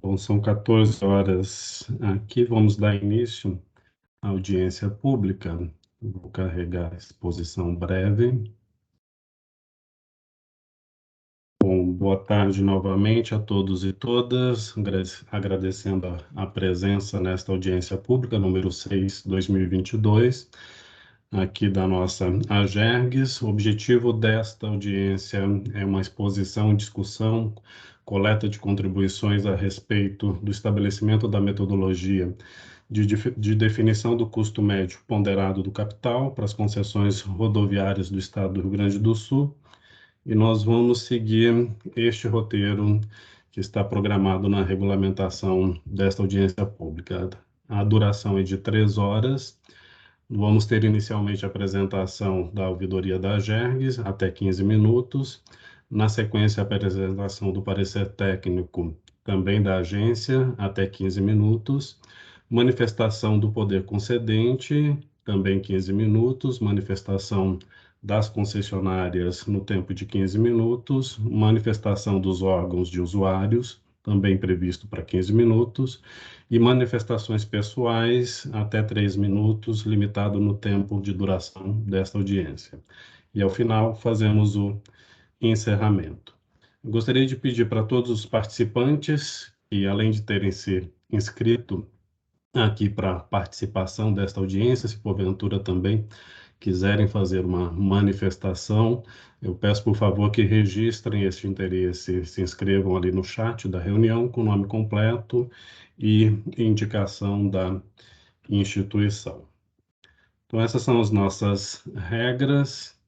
Bom, são 14 horas aqui, vamos dar início à audiência pública. Vou carregar a exposição breve. Bom, boa tarde novamente a todos e todas, agradecendo a presença nesta audiência pública, número 6, 2022, aqui da nossa AGERGS. O objetivo desta audiência é uma exposição e discussão, coleta de contribuições a respeito do estabelecimento da metodologia de definição do custo médio ponderado do capital para as concessões rodoviárias do Estado do Rio Grande do Sul, e nós vamos seguir este roteiro que está programado na regulamentação desta audiência pública. A duração é de 3 horas. Vamos ter inicialmente a apresentação da ouvidoria da AGERGS, até 15 minutos. Na sequência, a apresentação do parecer técnico, também da agência, até 15 minutos. Manifestação do poder concedente, também 15 minutos. Manifestação das concessionárias no tempo de 15 minutos. Manifestação dos órgãos de usuários, também previsto para 15 minutos. E manifestações pessoais, até 3 minutos, limitado no tempo de duração desta audiência. E, ao final, fazemos o encerramento. Eu gostaria de pedir para todos os participantes, que além de terem se inscrito aqui para participação desta audiência, se porventura também quiserem fazer uma manifestação, eu peço, por favor, que registrem este interesse, se inscrevam ali no chat da reunião com o nome completo e indicação da instituição. Então, essas são as nossas regras.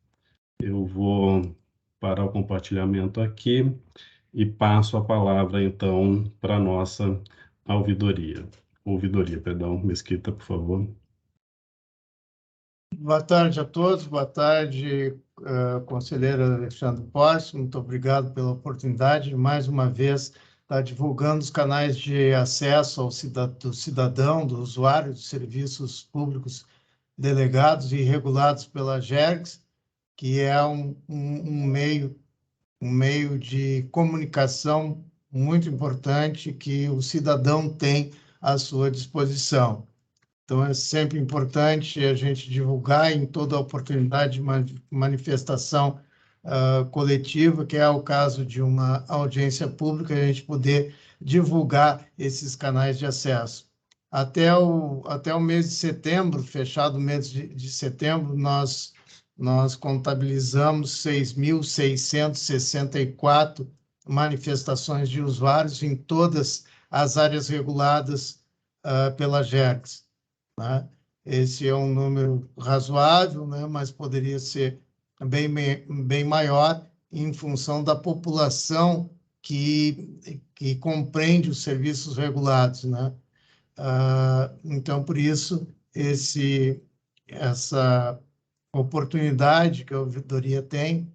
Eu vou parar o compartilhamento aqui e passo a palavra, então, para a nossa ouvidoria, Mesquita, por favor. Boa tarde a todos, boa tarde, conselheiro Alexandre Porce, muito obrigado pela oportunidade de, mais uma vez, estar divulgando os canais de acesso do cidadão, do usuário dos serviços públicos delegados e regulados pela AGERGS, que é um meio de comunicação muito importante que o cidadão tem à sua disposição. Então, é sempre importante a gente divulgar em toda a oportunidade de manifestação coletiva, que é o caso de uma audiência pública, a gente poder divulgar esses canais de acesso. Até o mês de setembro, fechado o mês de setembro, nós contabilizamos 6.664 manifestações de usuários em todas as áreas reguladas pela AGERGS. Né? Esse é um número razoável, né? Mas poderia ser bem maior em função da população que compreende os serviços regulados. Né? Então, por isso, essa oportunidade que a ouvidoria tem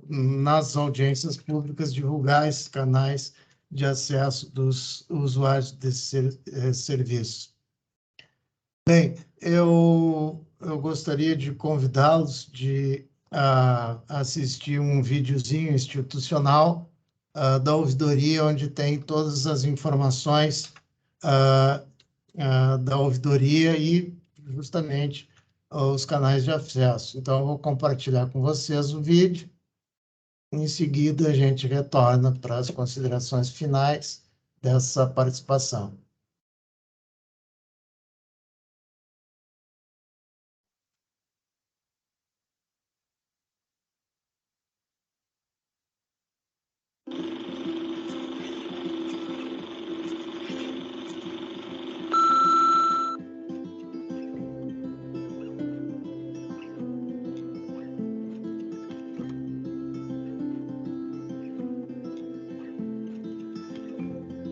nas audiências públicas divulgar esses canais de acesso dos usuários desses serviços. Bem, eu gostaria de convidá-los a assistir um videozinho institucional da ouvidoria, onde tem todas as informações da ouvidoria e, justamente, os canais de acesso. Então, eu vou compartilhar com vocês o vídeo. Em seguida, a gente retorna para as considerações finais dessa participação.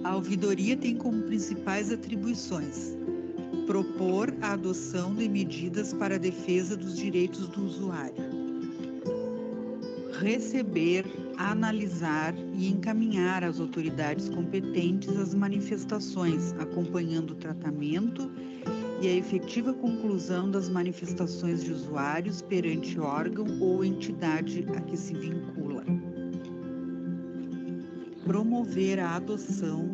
A ouvidoria tem como principais atribuições propor a adoção de medidas para a defesa dos direitos do usuário, receber, analisar e encaminhar às autoridades competentes as manifestações, acompanhando o tratamento e a efetiva conclusão das manifestações de usuários perante órgão ou entidade a que se vincula. promover a adoção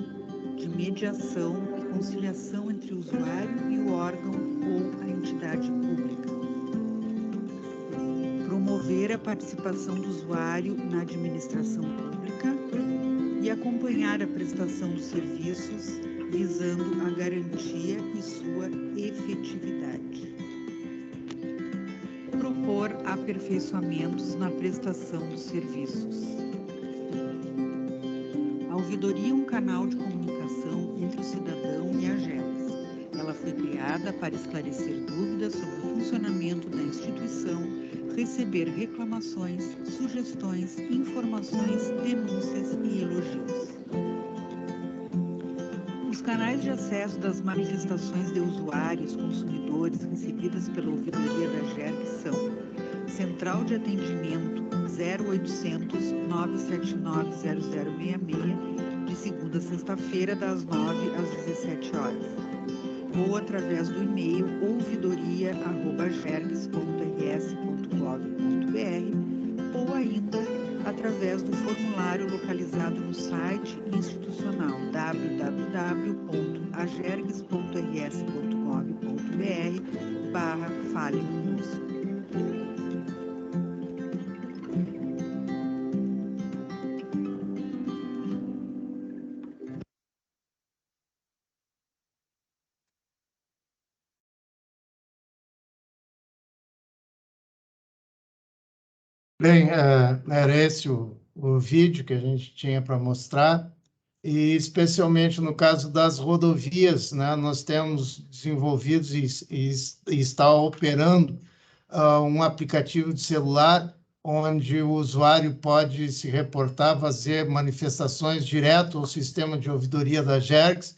de mediação e conciliação entre o usuário e o órgão ou a entidade pública. Promover a participação do usuário na administração pública e acompanhar a prestação dos serviços, visando a garantia e sua efetividade. Propor aperfeiçoamentos na prestação dos serviços. A ouvidoria é um canal de comunicação entre o cidadão e a GERGS. Ela foi criada para esclarecer dúvidas sobre o funcionamento da instituição, receber reclamações, sugestões, informações, denúncias e elogios. Os canais de acesso das manifestações de usuários, consumidores recebidas pela ouvidoria da GERGS são Central de Atendimento 0800 979 0066, de segunda a sexta-feira, das 9 às 17 horas, ou através do e-mail ouvidoria@gergs.rs.gov.br, ou ainda através do formulário localizado no site institucional www.agergs.rs.gov.br/fale-conosco. Bem, era esse o vídeo que a gente tinha para mostrar, e especialmente no caso das rodovias, né, nós temos desenvolvido e está operando um aplicativo de celular onde o usuário pode se reportar, fazer manifestações direto ao sistema de ouvidoria da GERGS,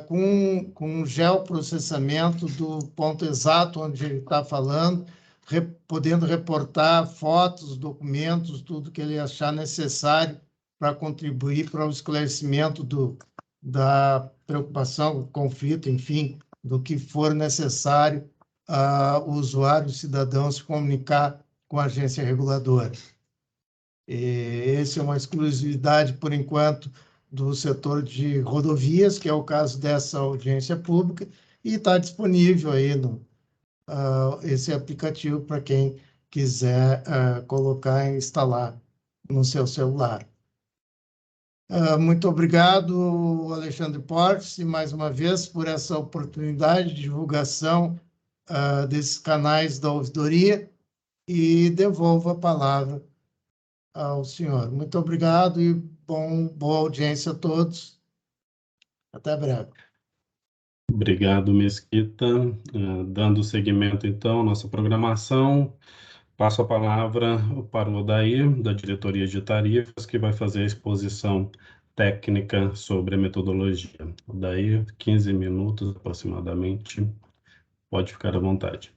com geoprocessamento do ponto exato onde ele está falando, podendo reportar fotos, documentos, tudo que ele achar necessário para contribuir para o esclarecimento da preocupação, conflito, enfim, do que for necessário o usuário, o cidadão, se comunicar com a agência reguladora. Essa é uma exclusividade, por enquanto, do setor de rodovias, que é o caso dessa audiência pública, e está disponível aí esse aplicativo para quem quiser colocar e instalar no seu celular. Muito obrigado, Alexandre Portes, e mais uma vez por essa oportunidade de divulgação desses canais da ouvidoria, e devolvo a palavra ao senhor. Muito obrigado e boa audiência a todos. Até breve. Obrigado, Mesquita. Dando seguimento, então, à nossa programação, passo a palavra para o Odair, da Diretoria de Tarifas, que vai fazer a exposição técnica sobre a metodologia. Odair, 15 minutos aproximadamente. Pode ficar à vontade.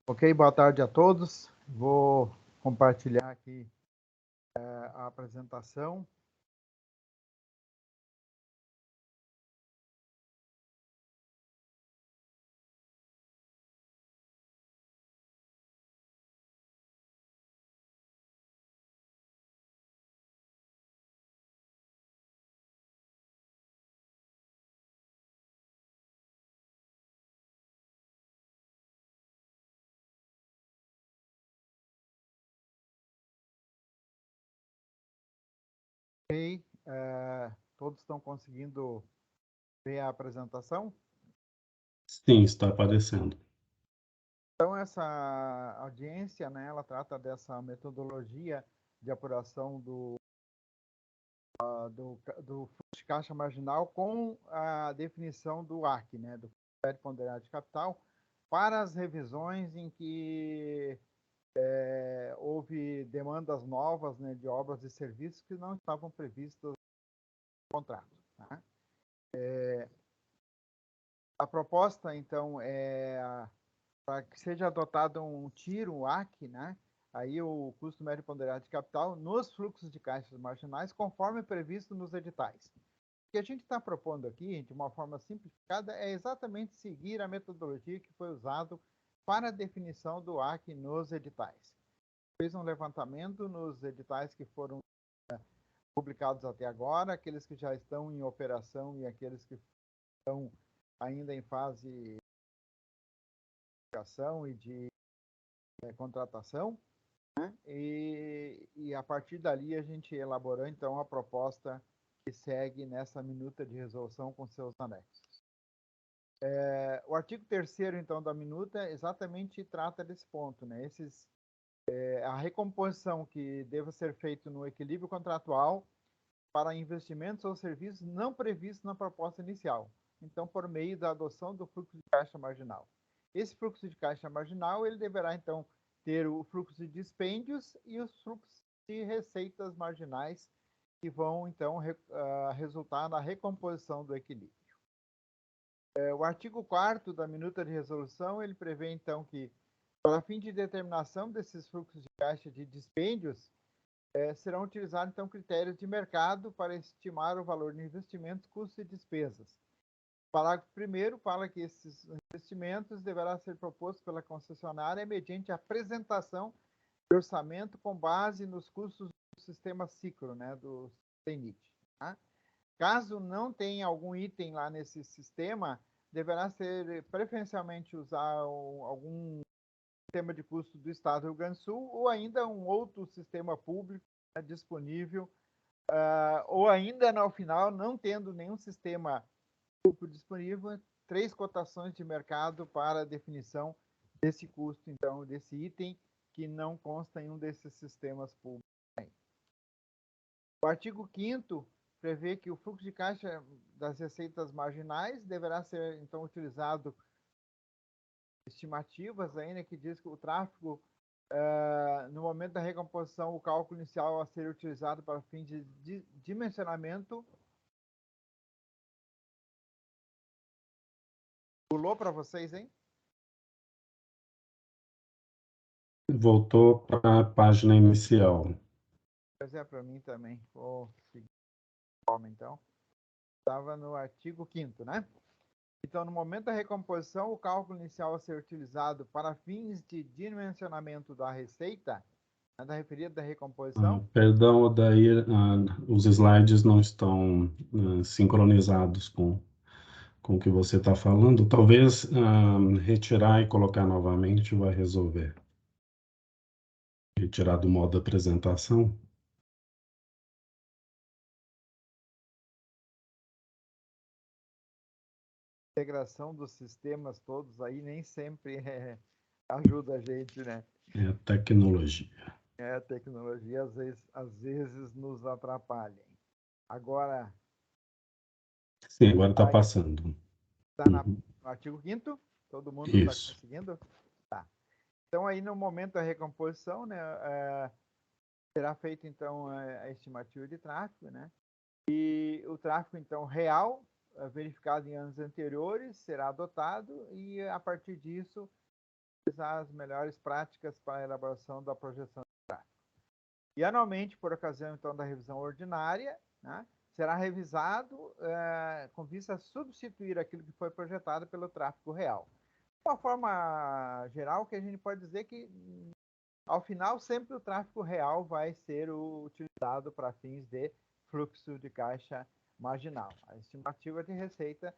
Ok, boa tarde a todos. Vou compartilhar aqui a apresentação. Ok, todos estão conseguindo ver a apresentação? Sim, está aparecendo. Então, essa audiência, né, ela trata dessa metodologia de apuração do fluxo de caixa marginal com a definição do AC, né, do crédito ponderado de capital, para as revisões em que houve demandas novas, né, de obras e serviços que não estavam previstas no contrato. Tá? A proposta, então, é para que seja adotado um TIR, um AC, né? Aí o custo médio ponderado de capital nos fluxos de caixas marginais, conforme previsto nos editais. O que a gente está propondo aqui, de uma forma simplificada, é exatamente seguir a metodologia que foi usada para a definição do AC nos editais. Fez um levantamento nos editais que foram publicados até agora, aqueles que já estão em operação e aqueles que estão ainda em fase de publicação e de contratação, né? E a partir dali a gente elaborou então a proposta que segue nessa minuta de resolução com seus anexos. O artigo 3º então da minuta exatamente trata desse ponto, né? A recomposição que deva ser feita no equilíbrio contratual para investimentos ou serviços não previstos na proposta inicial, então por meio da adoção do fluxo de caixa marginal. Esse fluxo de caixa marginal ele deverá então ter o fluxo de dispêndios e os fluxos de receitas marginais que vão então resultar na recomposição do equilíbrio. O artigo 4º da minuta de resolução ele prevê então que para fim de determinação desses fluxos de caixa de dispêndios serão utilizados, então, critérios de mercado para estimar o valor de investimentos, custos e despesas. O parágrafo 1º fala que esses investimentos deverão ser propostos pela concessionária mediante a apresentação de orçamento com base nos custos do sistema Cicro, né, do CENIT. Tá? Caso não tenha algum item lá nesse sistema, deverá ser preferencialmente usar algum sistema de custo do Estado do Rio Grande do Sul ou ainda um outro sistema público disponível, ou ainda, no final, não tendo nenhum sistema público disponível, 3 cotações de mercado para definição desse custo, então, desse item que não consta em um desses sistemas públicos. O artigo 5º prevê que o fluxo de caixa das receitas marginais deverá ser, então, utilizado estimativas ainda que diz que o tráfego, no momento da recomposição, o cálculo inicial a ser utilizado para fins de dimensionamento. Pulou para vocês, hein? Voltou para a página inicial. Pois é, para mim também. Vou seguir então. Estava no artigo 5º, né? Então, no momento da recomposição, o cálculo inicial a ser utilizado para fins de dimensionamento da receita, da referida da recomposição. Perdão, Odair, os slides não estão sincronizados com o que você está falando. Talvez retirar e colocar novamente vai resolver. Retirar do modo apresentação. Integração dos sistemas todos aí nem sempre ajuda a gente, né? É a tecnologia. A tecnologia às vezes nos atrapalha. Agora. Sim, agora está passando. Está no artigo 5º? Todo mundo está conseguindo? Tá. Então, aí no momento da recomposição, né, será feita, então, a estimativa de tráfego, né? E o tráfego, então, real, verificado em anos anteriores, será adotado e, a partir disso, as melhores práticas para a elaboração da projeção de tráfego. E, anualmente, por ocasião, então, da revisão ordinária, né, será revisado com vista a substituir aquilo que foi projetado pelo tráfego real. De uma forma geral, que a gente pode dizer que, ao final, sempre o tráfego real vai ser utilizado para fins de fluxo de caixa marginal. A estimativa de receita,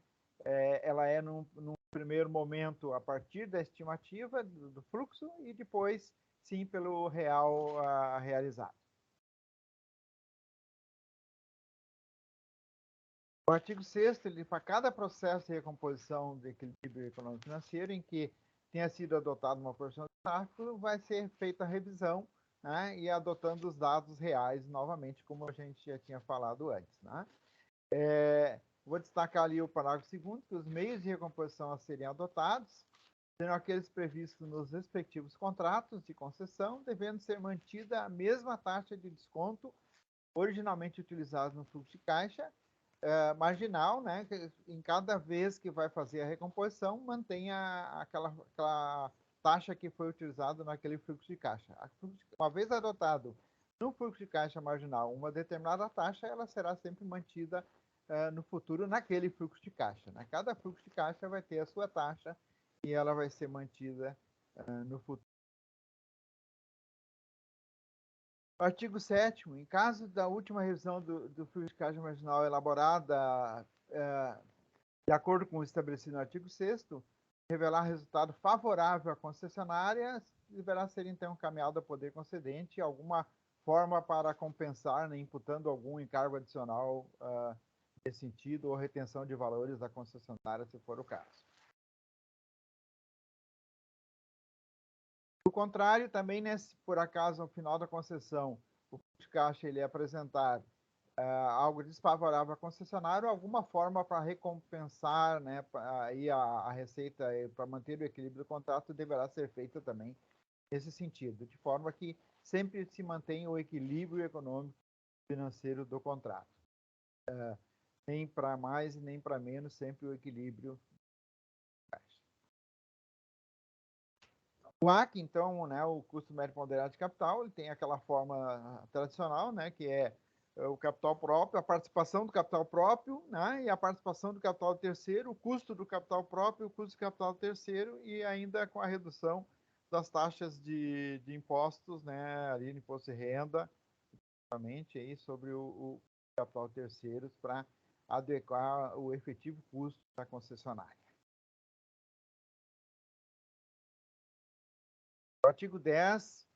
ela é, num primeiro momento, a partir da estimativa do fluxo e depois, sim, pelo real realizado. O artigo 6º, ele, para cada processo de recomposição de equilíbrio econômico-financeiro em que tenha sido adotada uma porção de tráfego, vai ser feita a revisão, né, e adotando os dados reais novamente, como a gente já tinha falado antes. Né? Vou destacar ali o parágrafo 2º, que os meios de recomposição a serem adotados serão aqueles previstos nos respectivos contratos de concessão, devendo ser mantida a mesma taxa de desconto originalmente utilizada no fluxo de caixa, marginal, né, que em cada vez que vai fazer a recomposição, mantenha aquela taxa que foi utilizada naquele fluxo de caixa. Uma vez adotado no fluxo de caixa marginal uma determinada taxa, ela será sempre mantida no futuro naquele fluxo de caixa. Né? Cada fluxo de caixa vai ter a sua taxa e ela vai ser mantida no futuro. Artigo 7º, em caso da última revisão do fluxo de caixa marginal elaborada de acordo com o estabelecido no artigo 6º, revelar resultado favorável à concessionária, deverá ser então encaminhado ao poder concedente alguma forma para compensar, né, imputando algum encargo adicional nesse sentido, ou retenção de valores da concessionária, se for o caso. Do contrário, também, né, se por acaso, no final da concessão, o fluxo de caixa ele apresentar algo desfavorável à concessionária, alguma forma para recompensar, né, aí a receita para manter o equilíbrio do contrato deverá ser feita também nesse sentido, de forma que sempre se mantenha o equilíbrio econômico financeiro do contrato. Nem para mais e nem para menos, sempre o equilíbrio. O AC, então, né, o custo médio ponderado de capital, ele tem aquela forma tradicional, né, que é o capital próprio, a participação do capital próprio, né, e a participação do capital terceiro, o custo do capital próprio, o custo do capital terceiro, e ainda com a redução das taxas de impostos, né, ali no imposto de renda, aí sobre o capital terceiros, para adequar o efetivo custo da concessionária. O artigo 10,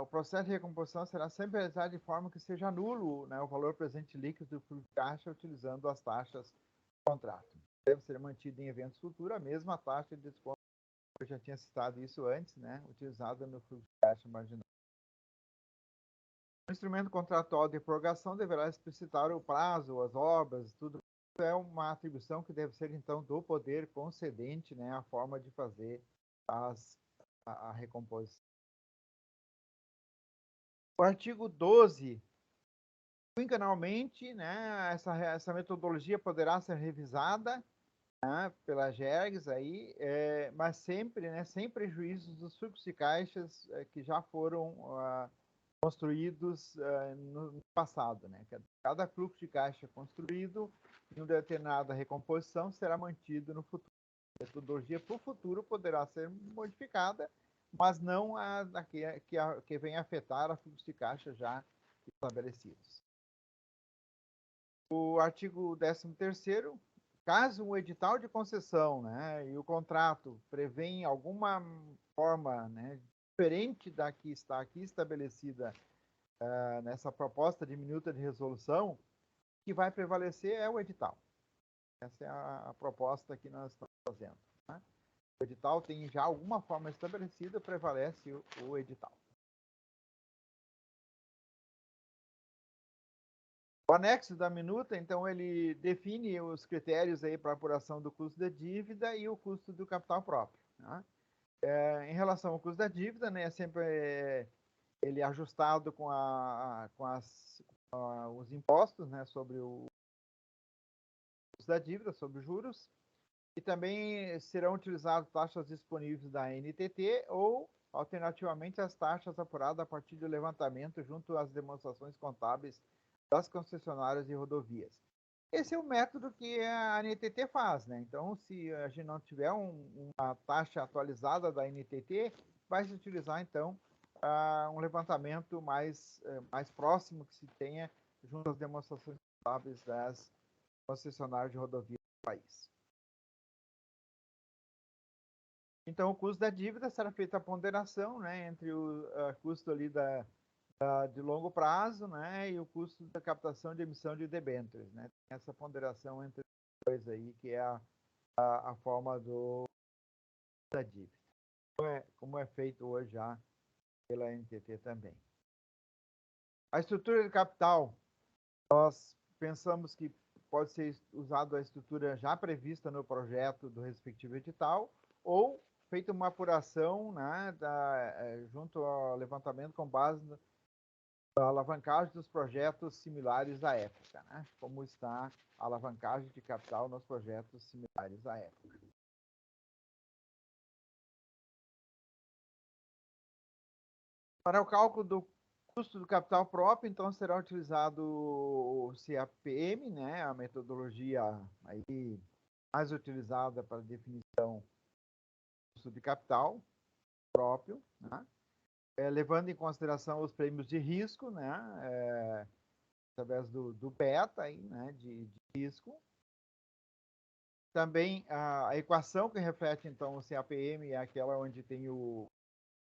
o processo de recomposição será sempre realizado de forma que seja nulo, né, o valor presente líquido do fluxo de caixa utilizando as taxas do contrato. Deve ser mantido em eventos futuros a mesma taxa de desconto, eu já tinha citado isso antes, né, utilizada no fluxo de caixa marginal. O instrumento contratual de prorrogação deverá explicitar o prazo, as obras, tudo. É uma atribuição que deve ser, então, do poder concedente, né, a forma de fazer a recomposição. O artigo 12, quinquenalmente, né, essa metodologia poderá ser revisada, né, pela GERGS, aí, mas sempre, né, sem prejuízo dos fluxos de caixas que já foram construídos no passado. Né? Cada fluxo de caixa construído em uma determinada recomposição será mantido no futuro. A metodologia para o futuro poderá ser modificada, mas não a que vem afetar a fluxo de caixa já estabelecidos. O artigo 13º, caso um edital de concessão, né, e o contrato prevêem alguma forma, né, diferente da que está aqui estabelecida nessa proposta de minuta de resolução, o que vai prevalecer é o edital. Essa é a proposta que nós estamos fazendo. Né? O edital tem já alguma forma estabelecida, prevalece o edital. O anexo da minuta, então, ele define os critérios aí para apuração do custo da dívida e o custo do capital próprio. Né? Em relação ao custo da dívida, né, sempre ele é ajustado com os impostos, né, sobre o custo da dívida, sobre os juros, e também serão utilizadas taxas disponíveis da NTT ou, alternativamente, as taxas apuradas a partir do levantamento junto às demonstrações contábeis das concessionárias de rodovias. Esse é o método que a NTT faz, né? Então, se a gente não tiver uma taxa atualizada da NTT, vai se utilizar, então, um levantamento mais próximo que se tenha junto às demonstrações contábeis das concessionárias de rodovias do país. Então, o custo da dívida será feita a ponderação, né, entre o custo ali de longo prazo, né, e o custo da captação de emissão de debêntures, né? Tem essa ponderação entre os dois aí, que é a forma da dívida. Como é feito hoje já pela NTT também. A estrutura de capital, nós pensamos que pode ser usado a estrutura já prevista no projeto do respectivo edital, ou feita uma apuração, né, junto ao levantamento com base na alavancagem dos projetos similares à época, né, como está a alavancagem de capital nos projetos similares à época. Para o cálculo do custo do capital próprio, então, será utilizado o CAPM, né, a metodologia aí mais utilizada para definição do custo de capital próprio, né? levando em consideração os prêmios de risco, né, através do beta aí, né, de risco. Também a equação que reflete, então, o CAPM é aquela onde tem o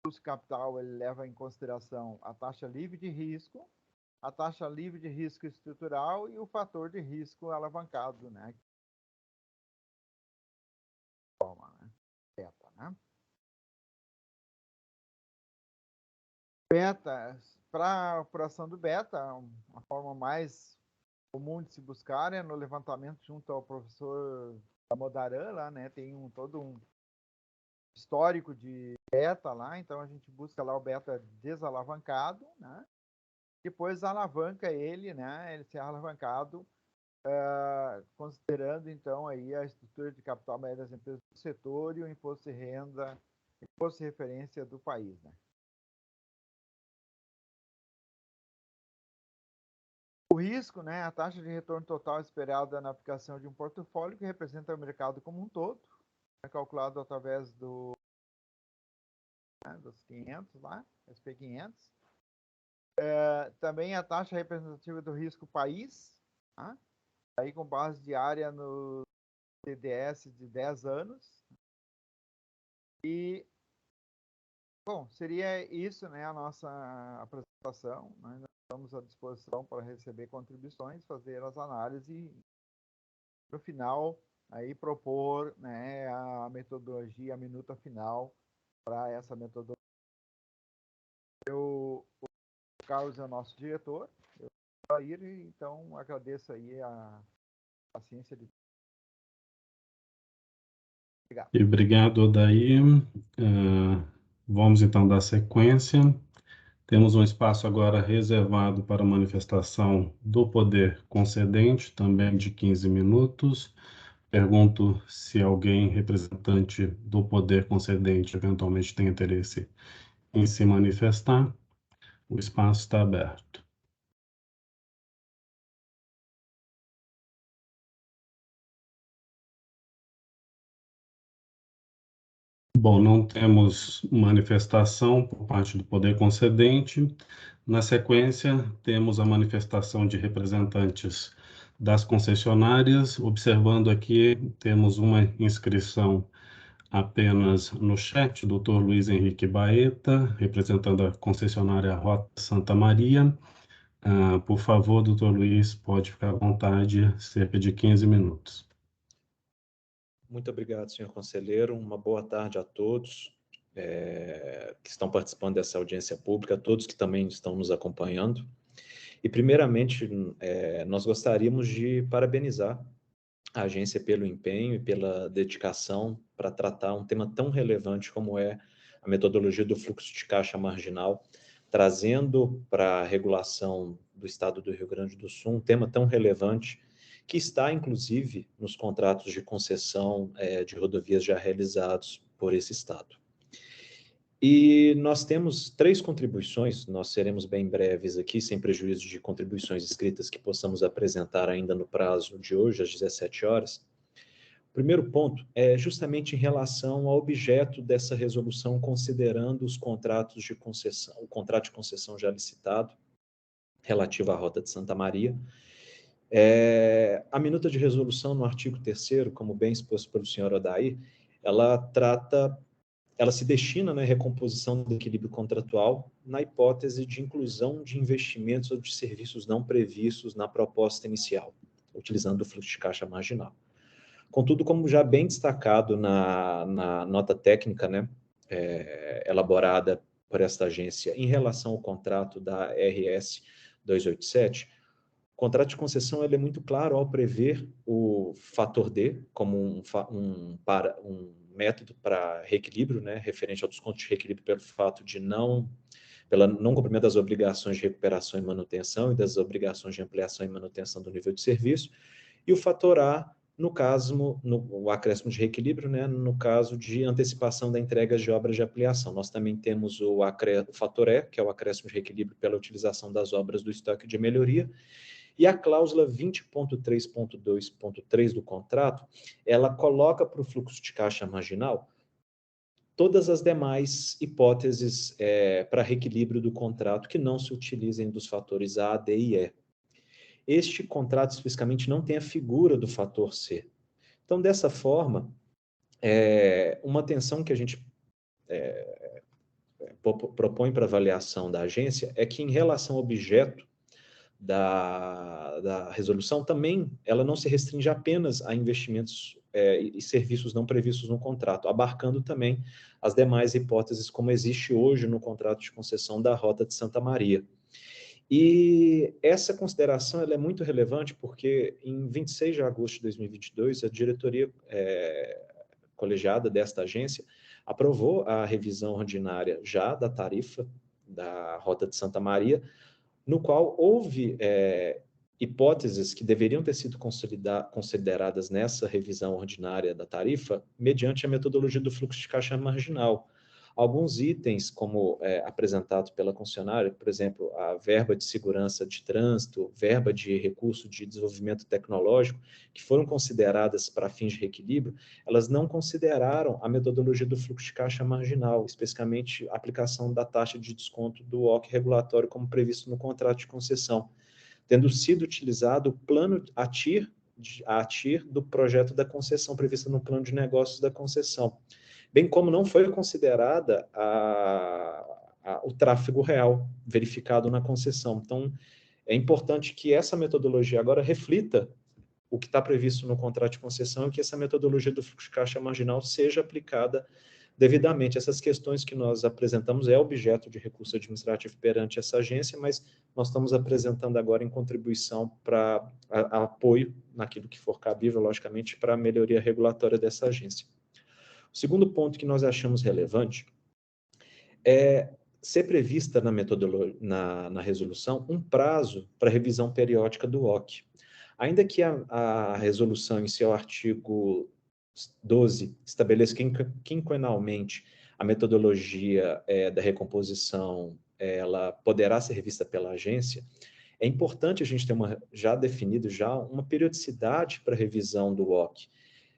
custo capital, ele leva em consideração a taxa livre de risco, a taxa livre de risco estrutural e o fator de risco alavancado, né? Beta, né? Beta, para a apuração do beta, a forma mais comum de se buscar é no levantamento junto ao professor Amodaran, lá, né? Tem todo um histórico de beta lá, então a gente busca lá o beta desalavancado, né? Depois alavanca ele, né? Ele ser alavancado, considerando então aí a estrutura de capital médio das empresas do setor e o imposto de renda, imposto de referência do país, né? O risco, né? A taxa de retorno total esperada na aplicação de um portfólio que representa o mercado como um todo, é calculado através dos 500 lá, SP500. Também a taxa representativa do risco país, tá? Aí com base diária no TDS de 10 anos. E, bom, seria isso, né, a nossa apresentação. Nós estamos à disposição para receber contribuições, fazer as análises e, no final, aí propor, né, a metodologia, a minuta final para essa metodologia. O Carlos é o nosso diretor, então agradeço aí a paciência de... Obrigado. E obrigado, Odair. Vamos então dar sequência. Temos um espaço agora reservado para a manifestação do poder concedente, também de 15 minutos. Pergunto se alguém, representante do poder concedente, eventualmente tem interesse em se manifestar. O espaço está aberto. Bom, não temos manifestação por parte do poder concedente. Na sequência, temos a manifestação de representantes das concessionárias. Observando aqui, temos uma inscrição apenas no chat, Dr. Luiz Henrique Baeta, representando a concessionária Rota Santa Maria. Por favor, Dr. Luiz, pode ficar à vontade, cerca de 15 minutos. Muito obrigado, senhor conselheiro. Uma boa tarde a todos que estão participando dessa audiência pública, a todos que também estão nos acompanhando. E, primeiramente, nós gostaríamos de parabenizar a agência pelo empenho e pela dedicação para tratar um tema tão relevante como é a metodologia do fluxo de caixa marginal, trazendo para a regulação do Estado do Rio Grande do Sul um tema tão relevante que está, inclusive, nos contratos de concessão de rodovias já realizados por esse Estado. E nós temos 3 contribuições, nós seremos bem breves aqui, sem prejuízo de contribuições escritas que possamos apresentar ainda no prazo de hoje, às 17 horas. O primeiro ponto é justamente em relação ao objeto dessa resolução, considerando os contratos de concessão, o contrato de concessão já licitado, relativo à Rota de Santa Maria. A minuta de resolução no artigo 3º, como bem exposto pelo senhor Odair, ela se destina à recomposição do equilíbrio contratual na hipótese de inclusão de investimentos ou de serviços não previstos na proposta inicial, utilizando o fluxo de caixa marginal. Contudo, como já bem destacado na nota técnica, elaborada por esta agência em relação ao contrato da RS 287, o contrato de concessão é muito claro ao prever o fator D como um método para reequilíbrio, referente ao desconto de reequilíbrio pela não cumprimento das obrigações de recuperação e manutenção e das obrigações de ampliação e manutenção do nível de serviço, e o fator A, no caso, o acréscimo de reequilíbrio, no caso de antecipação da entrega de obras de ampliação. Nós também temos o fator E, que é o acréscimo de reequilíbrio pela utilização das obras do estoque de melhoria, e a cláusula 20.3.2.3 do contrato, ela coloca para o fluxo de caixa marginal todas as demais hipóteses para reequilíbrio do contrato que não se utilizem dos fatores A, D e E. Este contrato especificamente não tem a figura do fator C. Então, dessa forma, uma atenção que a gente propõe para avaliação da agência é que, em relação ao objeto da resolução, também ela não se restringe apenas a investimentos e serviços não previstos no contrato, abarcando também as demais hipóteses, como existe hoje no contrato de concessão da Rota de Santa Maria. E essa consideração ela é muito relevante porque, em 26 de agosto de 2022, a diretoria colegiada desta agência aprovou a revisão ordinária já da tarifa da Rota de Santa Maria, no qual houve hipóteses que deveriam ter sido consideradas nessa revisão ordinária da tarifa mediante a metodologia do fluxo de caixa marginal. Alguns itens, como apresentado pela concessionária, por exemplo, a verba de segurança de trânsito, verba de recurso de desenvolvimento tecnológico, que foram consideradas para fins de reequilíbrio, elas não consideraram a metodologia do fluxo de caixa marginal, especificamente a aplicação da taxa de desconto do OC regulatório como previsto no contrato de concessão, tendo sido utilizado o plano a TIR do projeto da concessão previsto no plano de negócios da concessão, bem como não foi considerada o tráfego real verificado na concessão. Então, é importante que essa metodologia agora reflita o que está previsto no contrato de concessão e que essa metodologia do fluxo de caixa marginal seja aplicada devidamente. Essas questões que nós apresentamos é objeto de recurso administrativo perante essa agência, mas nós estamos apresentando agora em contribuição para apoio naquilo que for cabível, logicamente, para a melhoria regulatória dessa agência. O segundo ponto que nós achamos relevante é ser prevista na resolução um prazo para revisão periódica do OC. Ainda que a resolução, em seu artigo 12, estabeleça quinquenalmente a metodologia da recomposição, ela poderá ser revista pela agência, é importante a gente ter já definido uma periodicidade para revisão do OC,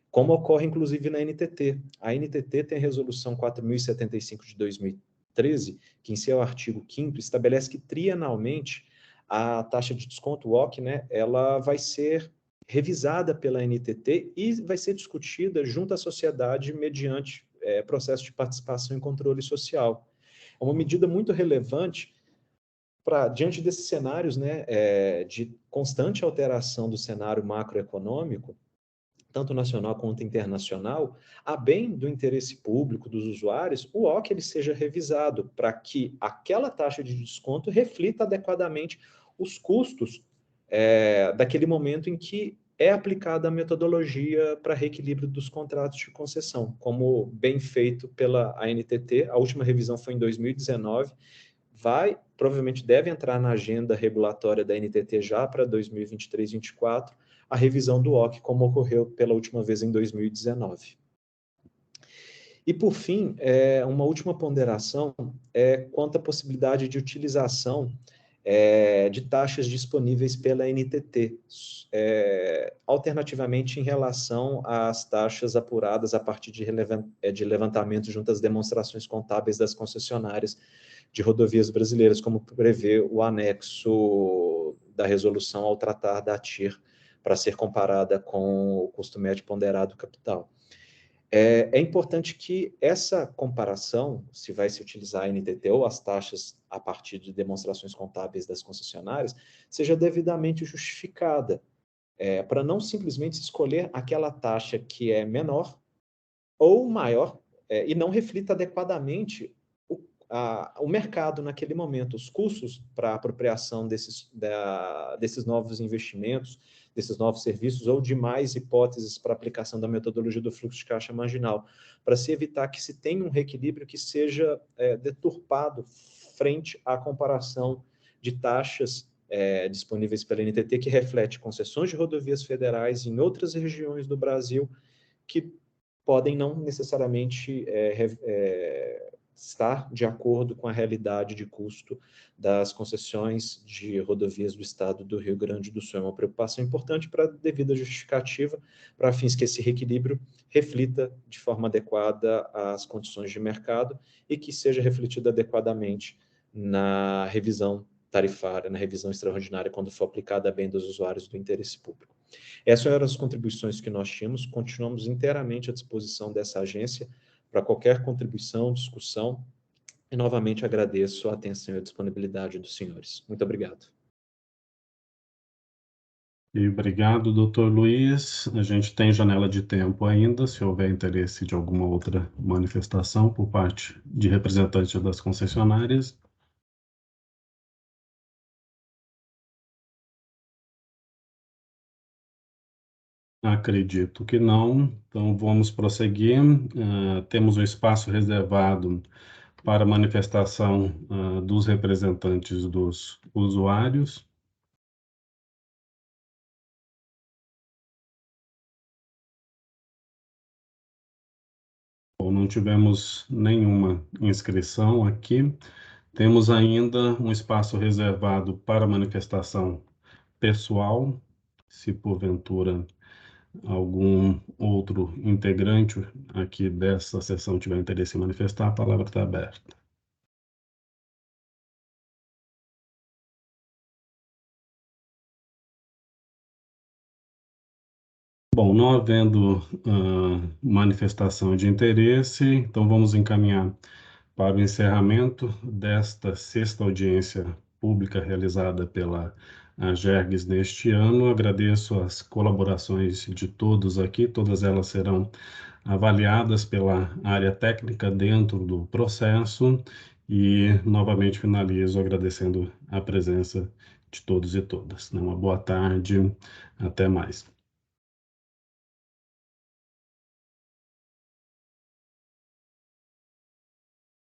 como ocorre, inclusive, na NTT. A NTT tem a Resolução 4.075 de 2013, que, em seu artigo 5º, estabelece que, trienalmente, a taxa de desconto, o OC, ela vai ser revisada pela NTT e vai ser discutida junto à sociedade mediante processo de participação e controle social. É uma medida muito relevante diante desses cenários de constante alteração do cenário macroeconômico, tanto nacional quanto internacional, a bem do interesse público dos usuários, o OC ele seja revisado para que aquela taxa de desconto reflita adequadamente os custos daquele momento em que é aplicada a metodologia para reequilíbrio dos contratos de concessão, como bem feito pela ANTT. A última revisão foi em 2019, provavelmente deve entrar na agenda regulatória da NTT já para 2023-24, a revisão do OC, como ocorreu pela última vez em 2019. E, por fim, uma última ponderação quanto à possibilidade de utilização de taxas disponíveis pela NTT, alternativamente em relação às taxas apuradas a partir de levantamento junto às demonstrações contábeis das concessionárias de rodovias brasileiras, como prevê o anexo da resolução ao tratar da TIR, para ser comparada com o custo médio ponderado capital. É importante que essa comparação, se vai se utilizar a NTT ou as taxas a partir de demonstrações contábeis das concessionárias, seja devidamente justificada, para não simplesmente escolher aquela taxa que é menor ou maior e não reflita adequadamente o mercado naquele momento, os custos para a apropriação desses novos investimentos, desses novos serviços ou de mais hipóteses para aplicação da metodologia do fluxo de caixa marginal, para se evitar que se tenha um reequilíbrio que seja deturpado frente à comparação de taxas disponíveis pela NTT, que reflete concessões de rodovias federais em outras regiões do Brasil que podem não necessariamente estar de acordo com a realidade de custo das concessões de rodovias do estado do Rio Grande do Sul. É uma preocupação importante para a devida justificativa, para fins que esse reequilíbrio reflita de forma adequada as condições de mercado e que seja refletido adequadamente na revisão tarifária, na revisão extraordinária, quando for aplicada a bem dos usuários do interesse público. Essas eram as contribuições que nós tínhamos, continuamos inteiramente à disposição dessa agência para qualquer contribuição, discussão, e novamente agradeço a atenção e a disponibilidade dos senhores. Muito obrigado. E obrigado, doutor Luiz. A gente tem janela de tempo ainda, se houver interesse de alguma outra manifestação por parte de representantes das concessionárias. Acredito que não, então vamos prosseguir. Temos um espaço reservado para manifestação dos representantes dos usuários. Bom, não tivemos nenhuma inscrição aqui. Temos ainda um espaço reservado para manifestação pessoal, se porventura algum outro integrante aqui dessa sessão tiver interesse em manifestar, a palavra está aberta. Bom, não havendo manifestação de interesse, então vamos encaminhar para o encerramento desta sexta audiência pública realizada pela AGERGS neste ano. Agradeço as colaborações de todos aqui, todas elas serão avaliadas pela área técnica dentro do processo e novamente finalizo agradecendo a presença de todos e todas. Uma boa tarde, até mais.